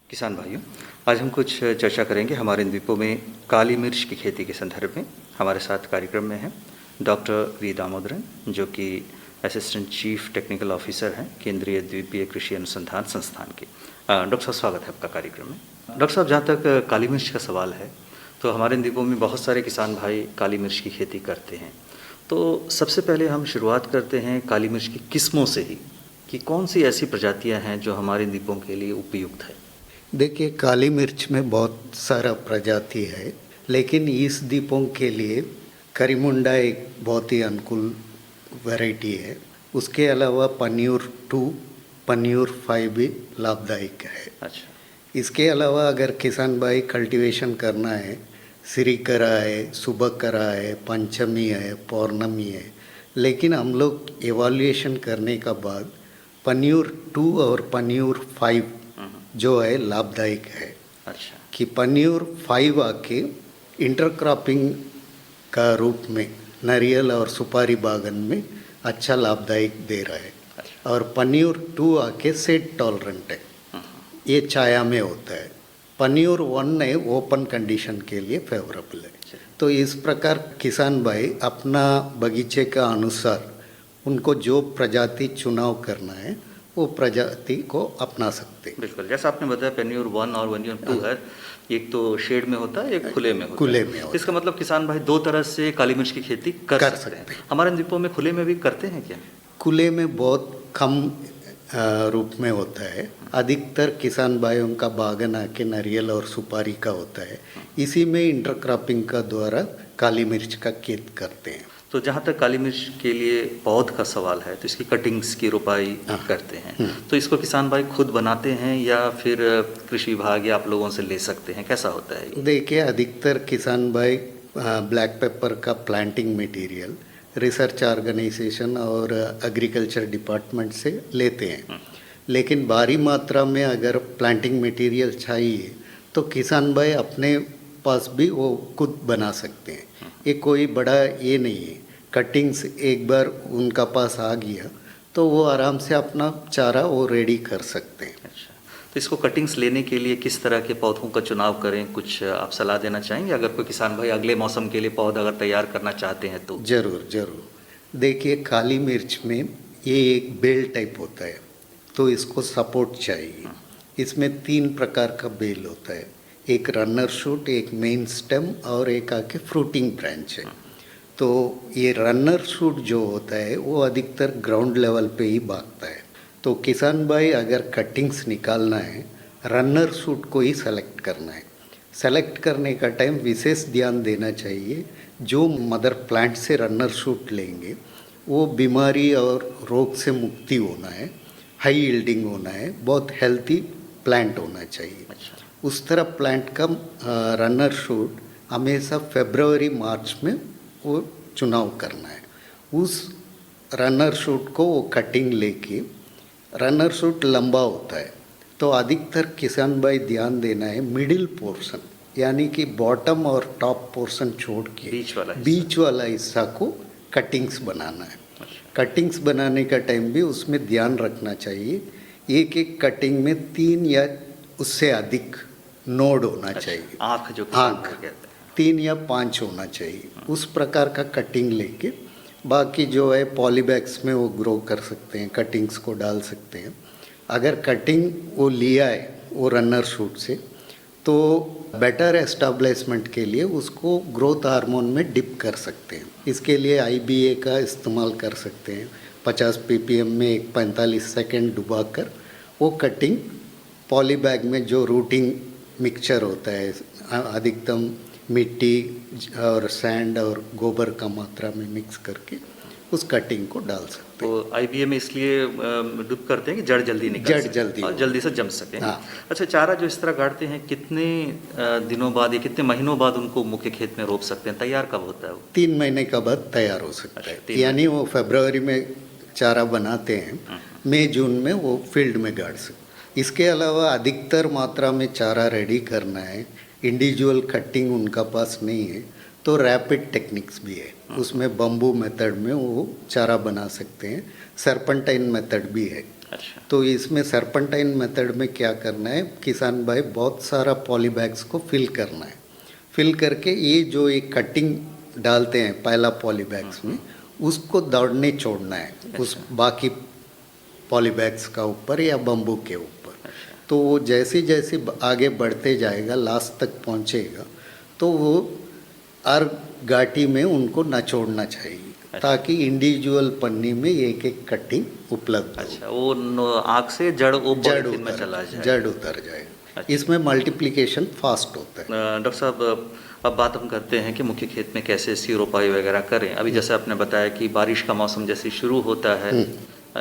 किसान भाइयों, आज हम कुछ चर्चा करेंगे हमारे इन द्वीपों में काली मिर्च की खेती के संदर्भ में। हमारे साथ कार्यक्रम में हैं डॉक्टर वी दामोदरन, जो कि असिस्टेंट चीफ टेक्निकल ऑफिसर हैं केंद्रीय द्वीपीय कृषि अनुसंधान संस्थान के। डॉक्टर साहब, स्वागत है आपका कार्यक्रम में। डॉक्टर साहब, जहाँ तक काली मिर्च का सवाल है, तो हमारे इन द्वीपों में बहुत सारे किसान भाई काली मिर्च की खेती करते हैं। तो सबसे पहले हम शुरुआत करते हैं काली मिर्च की किस्मों से ही, कि कौन सी ऐसी प्रजातियाँ हैं जो हमारे द्वीपों के लिए उपयुक्त है। देखिए, काली मिर्च में बहुत सारा प्रजाति है, लेकिन इस द्वीपों के लिए करीमुंडा एक बहुत ही अनुकूल वैरायटी है। उसके अलावा पन्यूर 2, पन्यूर 5 भी लाभदायक है। अच्छा। इसके अलावा अगर किसान भाई कल्टीवेशन करना है, सिरीकरा है, सुबकरा है, पंचमी है, पौर्णमी है, लेकिन हम लोग एवोल्यूशन करने का बाद पन्यूर 2 और पन्यूर 5 जो है लाभदायक है। अच्छा। कि पन्यूर 5 आके इंटरक्रॉपिंग का रूप में नारियल और सुपारी बागन में अच्छा लाभदायक दे रहा है। अच्छा। और पन्यूर 2 आके सेड टॉलरेंट है, ये छाया में होता है। पन्यूर 1 है ओपन कंडीशन के लिए फेवरेबल है। तो इस प्रकार किसान भाई अपना बगीचे का अनुसार उनको जो प्रजाति चुनाव करना है वो प्रजाति को अपना सकते हैं। बिल्कुल, जैसा आपने बताया पेन्यूर 1 और पेन्यूर 2 है, एक तो शेड में होता है, एक खुले में होता है। खुले में होता है। इसका मतलब किसान भाई दो तरह से काली मिर्च की खेती कर सकते हैं। हमारे द्वीपों में खुले में भी करते हैं क्या? खुले में बहुत कम रूप में होता है। अधिकतर किसान भाइयों का बागन आके नारियल और सुपारी का होता है, इसी में इंटरक्रॉपिंग का द्वारा काली मिर्च का खेत करते हैं। तो जहाँ तक काली मिर्च के लिए पौध का सवाल है, तो इसकी कटिंग्स की रोपाई करते हैं, तो इसको किसान भाई खुद बनाते हैं या फिर कृषि विभाग या आप लोगों से ले सकते हैं, कैसा होता है? देखिए, अधिकतर किसान भाई ब्लैक पेपर का प्लांटिंग मटेरियल रिसर्च ऑर्गेनाइजेशन और एग्रीकल्चर डिपार्टमेंट से लेते हैं, लेकिन भारी मात्रा में अगर प्लांटिंग मटेरियल चाहिए तो किसान भाई अपने पास भी वो खुद बना सकते हैं। ये कोई बड़ा ये नहीं है। कटिंग्स एक बार उनका पास आ गया तो वो आराम से अपना चारा वो रेडी कर सकते हैं। अच्छा, तो इसको कटिंग्स लेने के लिए किस तरह के पौधों का चुनाव करें, कुछ आप सलाह देना चाहेंगे? अगर कोई किसान भाई अगले मौसम के लिए पौधा अगर तैयार करना चाहते हैं तो। ज़रूर ज़रूर। देखिए, काली मिर्च में ये एक बेल टाइप होता है, तो इसको सपोर्ट चाहिए। इसमें 3 प्रकार का बेल होता है, एक रनर शूट, एक मेन स्टेम और एक आके फ्रूटिंग ब्रांच है। तो ये रनर शूट जो होता है वो अधिकतर ग्राउंड लेवल पे ही भागता है। तो किसान भाई अगर कटिंग्स निकालना है, रनर शूट को ही सेलेक्ट करना है। सेलेक्ट करने का टाइम विशेष ध्यान देना चाहिए। जो मदर प्लांट से रनर शूट लेंगे वो बीमारी और रोग से मुक्ति होना है, हाई यील्डिंग होना है, बहुत हेल्थी प्लांट होना चाहिए। अच्छा। उस तरह प्लांट का रनर शूट हमेशा फरवरी मार्च में वो चुनाव करना है। उस रनर शूट को वो कटिंग लेके, रनर शूट लंबा होता है तो अधिकतर किसान भाई ध्यान देना है मिडिल पोर्शन, यानी कि बॉटम और टॉप पोर्शन छोड़ के बीच वाला हिस्सा को कटिंग्स बनाना है। कटिंग्स बनाने का टाइम भी उसमें ध्यान रखना चाहिए, एक एक कटिंग में 3 या उससे अधिक नोड होना चाहिए। आँख 3 या 5 होना चाहिए। उस प्रकार का कटिंग लेके बाकी जो है पॉलीबैग्स में वो ग्रो कर सकते हैं, कटिंग्स को डाल सकते हैं। अगर कटिंग वो लिया है वो रनर शूट से, तो बेटर एस्टेब्लिशमेंट के लिए उसको ग्रोथ हार्मोन में डिप कर सकते हैं। इसके लिए IBA का इस्तेमाल कर सकते हैं। 50 ppm में एक 45 सेकेंड डुबा कर वो कटिंग पॉलीबैग में जो रूटिंग मिक्सचर होता है, अधिकतम मिट्टी और सैंड और गोबर का मात्रा में मिक्स करके उस कटिंग को डाल सकते हैं। तो IBA में इसलिए डुब करते हैं कि जड़ जल्दी निकल सके और जल्दी से जम सके। हाँ। अच्छा, चारा जो इस तरह गाड़ते हैं, कितने दिनों बाद या कितने महीनों बाद उनको मुख्य खेत में रोप सकते हैं? तैयार कब होता है वो? 3 महीने का बाद तैयार हो सकता है। यानी वो फरवरी में चारा बनाते हैं, मई जून में वो फील्ड में गाड़ सकते। इसके अलावा अधिकतर मात्रा में चारा रेडी करना है, इंडिविजुअल कटिंग उनका पास नहीं है, तो रैपिड टेक्निक्स भी है। उसमें बम्बू मेथड में वो चारा बना सकते हैं, सर्पेंटाइन मेथड भी है। अच्छा। तो इसमें सर्पेंटाइन मेथड में क्या करना है, किसान भाई बहुत सारा पॉलीबैग्स को फिल करना है। फिल करके ये जो एक कटिंग डालते हैं पहला पॉलीबैग्स में, उसको दौड़ने छोड़ना है उस बाकी पॉलीबैग्स का ऊपर या बम्बू के ऊपर। तो वो जैसे जैसे आगे बढ़ते जाएगा लास्ट तक पहुंचेगा, तो वो हर घाटी में उनको न छोड़ना चाहिए, ताकि इंडिविजुअल पन्नी में एक एक कटिंग उपलब्ध हो। अच्छा, वो आग से जड़ वो पॉलीथीन में चला जाए, जड़ उतर जाएगा। इसमें मल्टीप्लिकेशन फास्ट होता है। डॉक्टर साहब, अब बात हम करते हैं कि मुख्य खेत में कैसे इसकी रोपाई वगैरह करें। अभी जैसे आपने बताया कि बारिश का मौसम जैसे शुरू होता है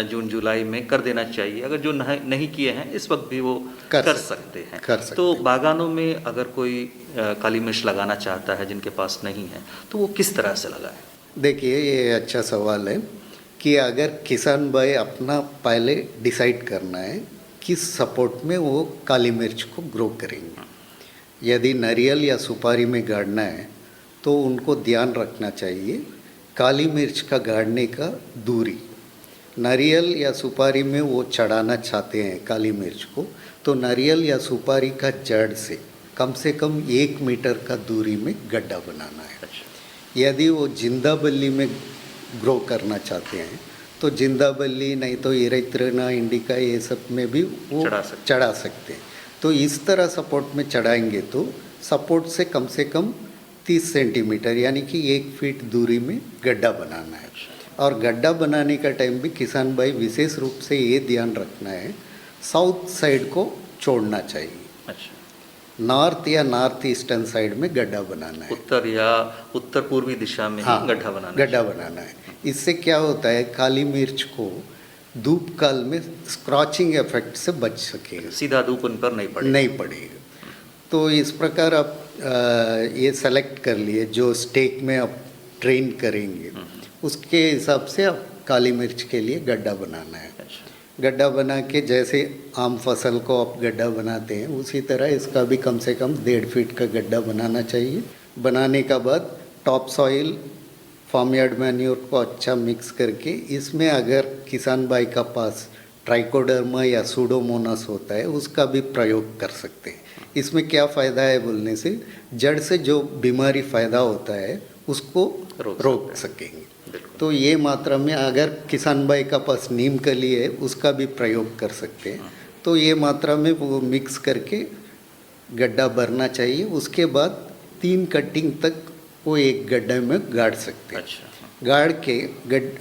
जून जुलाई में कर देना चाहिए। अगर जो नहीं किए हैं इस वक्त भी वो कर सकते हैं। तो बागानों में अगर कोई काली मिर्च लगाना चाहता है जिनके पास नहीं है, तो वो किस तरह से लगाए? देखिए, ये अच्छा सवाल है कि अगर किसान भाई अपना पहले डिसाइड करना है किस सपोर्ट में वो काली मिर्च को ग्रो करेंगे। यदि नारियल या सुपारी में गाड़ना है तो उनको ध्यान रखना चाहिए काली मिर्च का गाड़ने का दूरी। नारियल या सुपारी में वो चढ़ाना चाहते हैं काली मिर्च को, तो नारियल या सुपारी का जड़ से कम 1 मीटर का दूरी में गड्ढा बनाना है। यदि वो जिंदा बल्ली में ग्रो करना चाहते हैं तो जिंदा बल्ली नहीं तो एरेथ्रिना इंडिका ये सब में भी वो चढ़ा सकते हैं। तो इस तरह सपोर्ट में चढ़ाएंगे तो सपोर्ट से कम 30 सेंटीमीटर यानी कि 1 फीट दूरी में गड्ढा बनाना है। और गड्ढा बनाने का टाइम भी किसान भाई विशेष रूप से ये ध्यान रखना है, साउथ साइड को छोड़ना चाहिए। अच्छा। नॉर्थ या नॉर्थ ईस्टर्न साइड में गड्ढा बनाना है। उत्तर या उत्तर पूर्वी दिशा में ही गड्ढा बनाना है। इससे क्या होता है, काली मिर्च को धूप काल में स्क्रॉचिंग इफेक्ट से बच सकेगा। सीधा धूप उन पर नहीं पड़ेगा। तो इस प्रकार आप ये सेलेक्ट कर लिए जो स्टेक में आप ट्रेन करेंगे, उसके हिसाब से आप काली मिर्च के लिए गड्ढा बनाना है। गड्ढा बना के जैसे आम फसल को आप गड्ढा बनाते हैं उसी तरह इसका भी कम से कम 1.5 फीट का गड्ढा बनाना चाहिए। बनाने का बाद top soil farm yard manure को अच्छा मिक्स करके इसमें अगर किसान भाई का पास ट्राइकोडर्मा या सूडोमोनास होता है उसका भी प्रयोग कर सकते हैं। इसमें क्या फ़ायदा है बोलने से, जड़ से जो बीमारी फ़ायदा होता है उसको रोक सकेंगे। तो ये मात्रा में अगर किसान भाई का पास नीम कली है उसका भी प्रयोग कर सकते हैं। तो ये मात्रा में वो मिक्स करके गड्ढा भरना चाहिए। उसके बाद 3 कटिंग तक वो एक गड्ढे में गाड़ सकते हैं। अच्छा। गाड़ के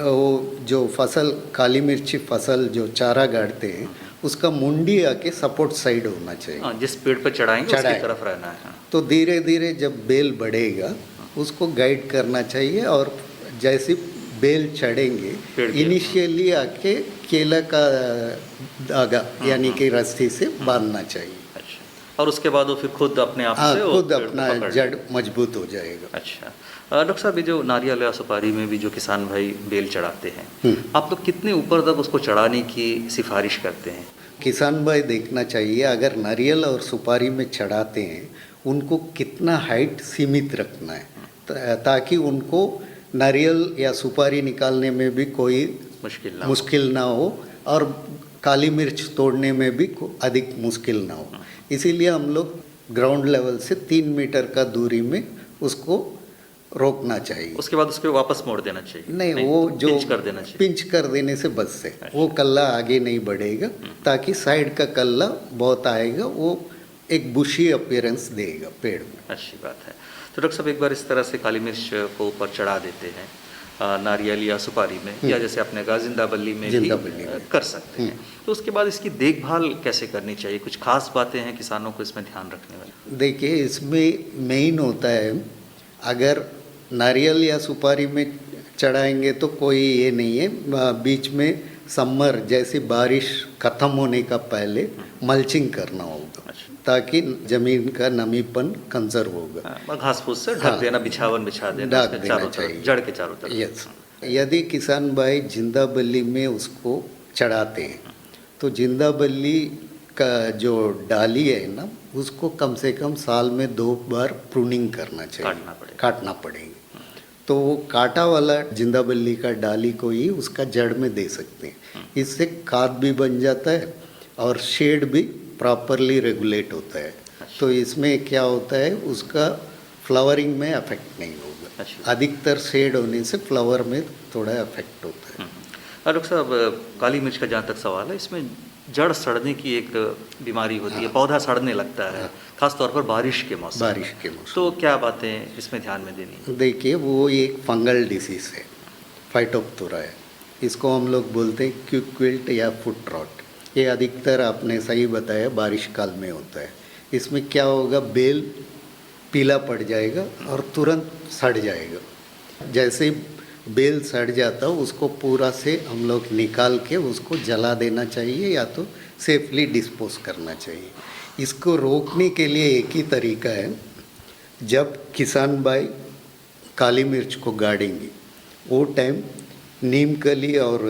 वो जो फसल काली मिर्ची फसल जो चारा गाड़ते हैं उसका मुंडी आके सपोर्ट साइड होना चाहिए। जिस पेड़ पर चढ़ाएंगे उसकी तरफ रहना है। तो धीरे धीरे जब बेल बढ़ेगा उसको गाइड करना चाहिए और जैसे बेल चढ़ेंगे इनिशियली आके केला का धागा यानी कि रस्सी से बांधना चाहिए। अच्छा। और उसके बाद वो फिर खुद अपने आप से खुद अपना जड़ मजबूत हो जाएगा। अच्छा। डॉक्टर साहब, ये जो नारियल या सुपारी में भी जो किसान भाई बेल चढ़ाते हैं, आप लोग कितने ऊपर तक उसको चढ़ाने की सिफारिश करते हैं? किसान भाई देखना चाहिए अगर नारियल और सुपारी में चढ़ाते हैं उनको कितना हाइट सीमित रखना है ताकि उनको नारियल या सुपारी निकालने में भी कोई मुश्किल ना हो और काली मिर्च तोड़ने में भी अधिक मुश्किल ना हो। इसीलिए हम लोग ग्राउंड लेवल से 3 मीटर का दूरी में उसको रोकना चाहिए। उसके बाद उसको वापस मोड़ देना चाहिए? नहीं, वो जो पिंच कर देने से बच से वो कल्ला आगे नहीं बढ़ेगा ताकि साइड का कल्ला बहुत आएगा, वो एक बुशी अपीयरेंस देगा पेड़ में। अच्छी बात है। तो डॉक्टर साहब, एक बार इस तरह से काली मिर्च को ऊपर चढ़ा देते हैं नारियल या सुपारी में, या जैसे आपने कहा जिंदा बल्ली में भी कर सकते हैं, तो उसके बाद इसकी देखभाल कैसे करनी चाहिए? कुछ खास बातें हैं किसानों को इसमें ध्यान रखने वाली? देखिए, इसमें मेन होता है अगर नारियल या सुपारी में चढ़ाएंगे तो कोई ये नहीं है, बीच में समर जैसी बारिश खत्म होने का पहले मल्चिंग करना होगा ताकि जमीन का नमीपन कंजर्व होगा। घास फूस से ढक देना, बिछावन बिछा देना चाहिए जड़ के चारों तरफ। यस। यदि किसान भाई जिंदा बल्ली में उसको चढ़ाते हैं तो जिंदा बल्ली का जो डाली है ना उसको कम से कम साल में 2 बार प्रूनिंग करना चाहिए, काटना पड़ेगा। तो वो कांटा वाला जिंदा बल्ली का डाली को ही उसका जड़ में दे सकते हैं। इससे खाद भी बन जाता है और शेड भी प्रॉपरली रेगुलेट होता है। तो इसमें क्या होता है, उसका फ्लावरिंग में अफेक्ट नहीं होगा। अधिकतर शेड होने से फ्लावर में थोड़ा अफेक्ट होता है। डॉक्टर साहब, काली मिर्च का जहाँ तक सवाल है, इसमें जड़ सड़ने की एक बीमारी होती है, पौधा सड़ने लगता है, खास तौर पर बारिश के मौसम। तो क्या बातें इसमें ध्यान में देनी? देखिए, वो एक फंगल डिसीज है, फाइटोप्थोरा है। इसको हम लोग बोलते हैं क्विक विल्ट या फुट रॉट। ये अधिकतर आपने सही बताया बारिश काल में होता है। इसमें क्या होगा, बेल पीला पड़ जाएगा और तुरंत सड़ जाएगा। जैसे ही बेल सड़ जाता उसको पूरा से हम लोग निकाल के उसको जला देना चाहिए या तो सेफली डिस्पोज करना चाहिए। इसको रोकने के लिए एक ही तरीका है, जब किसान भाई काली मिर्च को गाड़ेंगे वो टाइम नीम कली और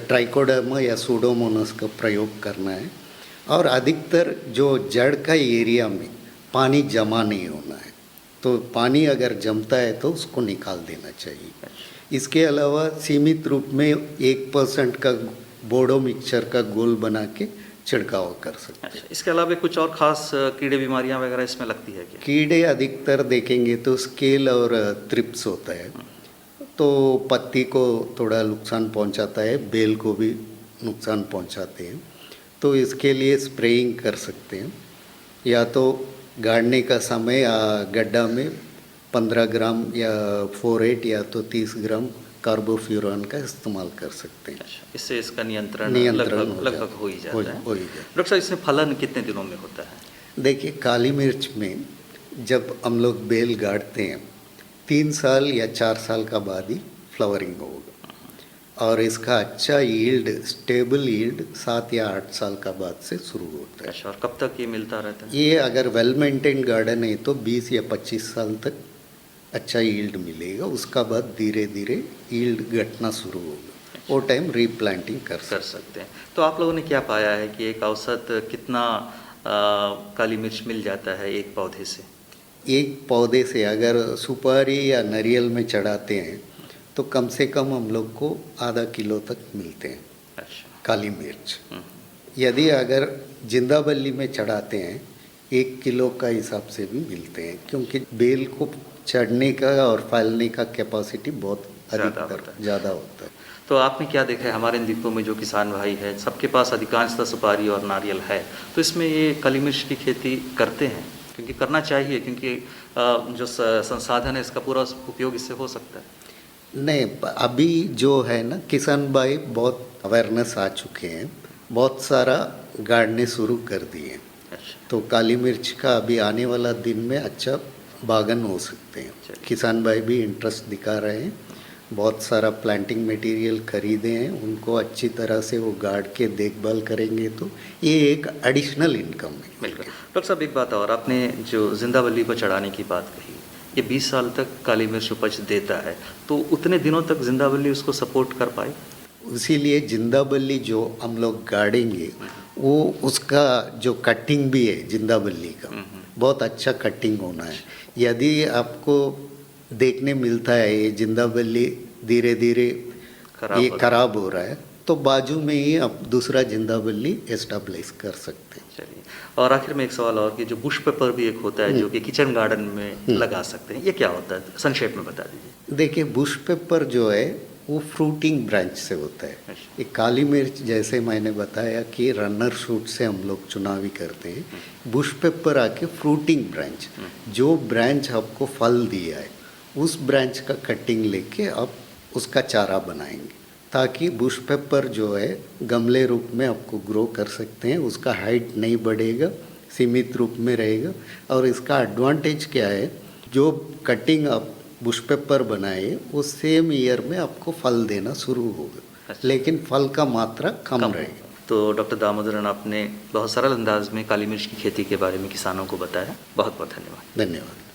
ट्राइकोडर्मा या सूडोमोनास का प्रयोग करना है। और अधिकतर जो जड़ का एरिया में पानी जमा नहीं होना है, तो पानी अगर जमता है तो उसको निकाल देना चाहिए। इसके अलावा सीमित रूप में 1% का बोडो मिक्सचर का घोल बना के छिड़काव कर सकते हैं। इसके अलावा कुछ और खास कीड़े बीमारियां वगैरह इसमें लगती है क्या? कीड़े अधिकतर देखेंगे तो स्केल और थ्रिप्स होता है, तो पत्ती को थोड़ा नुकसान पहुंचाता है, बेल को भी नुकसान पहुंचाते हैं। तो इसके लिए स्प्रेइंग कर सकते हैं, या तो गाड़ने का समय गड्ढा में 15 ग्राम या 4-8 या तो 30 ग्राम कार्बोफ्यूरॉन का इस्तेमाल कर सकते हैं। इससे इसका नियंत्रण लगभग हो ही जाता है। डॉक्टर साहब, इसमें फलन कितने दिनों में होता है? देखिए, काली मिर्च में जब हम लोग बेल गाड़ते हैं 3 साल या 4 साल का बाद ही फ्लावरिंग होगा, और इसका अच्छा यील्ड, स्टेबल यील्ड 7 या 8 साल का बाद से शुरू होता है। और कब तक ये मिलता रहता है? ये अगर वेल मेंटेन गार्डन है तो 20 या 25 साल तक अच्छा यील्ड मिलेगा। उसका बाद धीरे धीरे यील्ड घटना शुरू होगा, वो टाइम रीप्लांटिंग कर सकते हैं। तो आप लोगों ने क्या पाया है कि एक औसत कितना काली मिर्च मिल जाता है एक पौधे से? एक पौधे से अगर सुपारी या नारियल में चढ़ाते हैं तो कम से कम हम लोग को आधा किलो तक मिलते हैं काली मिर्च। यदि अगर जिंदा बल्ली में चढ़ाते हैं 1 किलो का हिसाब से भी मिलते हैं, क्योंकि बेल को चढ़ने का और फैलने का कैपेसिटी बहुत ज़्यादा होता है। तो आपने क्या देखा है, हमारे इन द्वीपों में जो किसान भाई है सबके पास अधिकांशतः सुपारी और नारियल है, तो इसमें ये काली मिर्च की खेती करते हैं? क्योंकि करना चाहिए, क्योंकि जो संसाधन है इसका पूरा उपयोग इससे हो सकता है। नहीं, अभी जो है ना, किसान भाई बहुत अवेयरनेस आ चुके हैं, बहुत सारा गाड़ने शुरू कर दिए। तो काली मिर्च का अभी आने वाला दिन में अच्छा बागन हो सकते हैं। किसान भाई भी इंटरेस्ट दिखा रहे हैं, बहुत सारा प्लांटिंग मटेरियल खरीदे हैं, उनको अच्छी तरह से वो गाड़ के देखभाल करेंगे तो ये एक एडिशनल इनकम है। बिल्कुल। डॉक्टर साहब, एक बात और, आपने जो जिंदाबल्ली पर चढ़ाने की बात कही, ये 20 साल तक काली मिर्च उपज देता है, तो उतने दिनों तक जिंदाबल्ली उसको सपोर्ट कर पाए? इसीलिए जिंदाबल्ली जो हम लोग गाड़ेंगे वो उसका जो कटिंग भी है जिंदाबल्ली का, बहुत अच्छा कटिंग होना है। यदि आपको देखने मिलता है ये जिंदाबल्ली धीरे धीरे ये खराब हो रहा है, तो बाजू में ही आप दूसरा जिंदाबल्ली एस्टेब्लिश कर सकते हैं। चलिए, और आखिर में एक सवाल और कि जो बुश पेपर भी एक होता है जो कि किचन गार्डन में लगा सकते हैं, ये क्या होता है, संक्षेप में बता दीजिए। देखिए, बुश पेपर जो है वो फ्रूटिंग ब्रांच से होता है। ये काली मिर्च जैसे मैंने बताया कि रनर शूट से हम लोग चुनावी करते हैं, बुश पेपर आके फ्रूटिंग ब्रांच, जो ब्रांच आपको फल दिया है उस ब्रांच का कटिंग लेके आप उसका चारा बनाएंगे, ताकि बुश पेपर जो है गमले रूप में आपको ग्रो कर सकते हैं। उसका हाइट नहीं बढ़ेगा, सीमित रूप में रहेगा। और इसका एडवांटेज क्या है, जो कटिंग आप बुश पेपर बनाए वो सेम ईयर में आपको फल देना शुरू होगा, लेकिन फल का मात्रा कम रहेगा। तो डॉक्टर दामोदरन, आपने बहुत सरल अंदाज में काली मिर्च की खेती के बारे में किसानों को बताया। बहुत बहुत धन्यवाद। धन्यवाद।